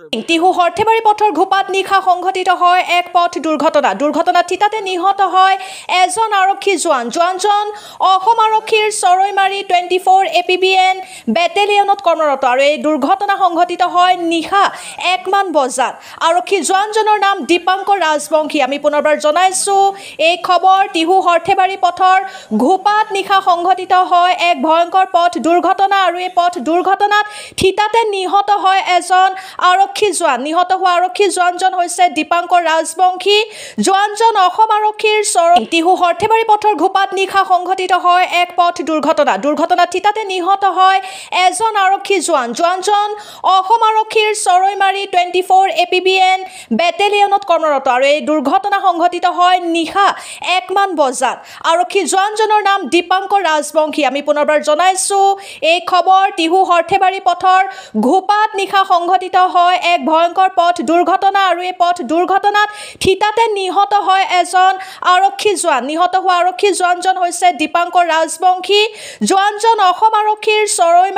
টিহু হৰ্থেবাৰী পথৰ ঘোপাত নিশা সংঘটিত হয় এক পথ দুৰ্ঘটনাত থিতাতে নিহত হয় এজন আৰক্ষী জোৱানজন অসম আৰক্ষীৰ চৰৈমাৰী 24 APBN বেটেলিয়নত কৰ্মৰত আৰু এই দুৰ্ঘটনা সংঘটিত হয় নিশা 1 মান বজাত আৰক্ষী জোৱানজনৰ নাম দীপাংকৰ ৰাজবংশী আমি পুনৰবাৰ জনাইছো এই খবৰ টিহু হৰ্থেবাৰী পথৰ ঘোপাত নিশা সংঘটিত হয় এক ভয়ংকৰ পথ দুৰ্ঘটনা আৰু এই পথ দুৰ্ঘটনাত থিতাতে নিহত হয় এজন নিহত হোৱা আৰক্ষী জোৱানজন হৈছে দীপাংকৰ ৰাজবংশী জোৱানজন অসম আৰক্ষীৰ টিহু হৰ্থেবাৰী পথৰ ঘোপাত নিশা সংঘটিত হয় এক পথ দুৰ্ঘটনাত থিতাতে নিহত হয় এজন আৰক্ষী জোৱানজন অসম আৰক্ষীৰ চৰৈমাৰী 24 APBN বেটেলিয়নত কৰ্মৰত আৰু এই দুৰ্ঘটনা সংঘটিত হয় নিশা 1 মান বজাত আৰক্ষী জোৱানজনৰ নাম দীপাংকৰ ৰাজবংশী আমি পুনৰবাৰ জনাইছো এই খবৰ টিহু হৰ্থেবাৰী পথৰ ঘোপাত নিশা সংঘটিত হয় এক ভয়ংকৰ পথ দুৰ্ঘটনা আৰু এই পথ দুৰ্ঘটনাত থিতাতে নিহত হয় এজন আৰক্ষী নিহত হোৱা আৰক্ষী জোৱানজন হৈছে দীপাংকৰ ৰাজবংশী জোৱানজন অসম আৰক্ষীৰ চৰৈমাৰী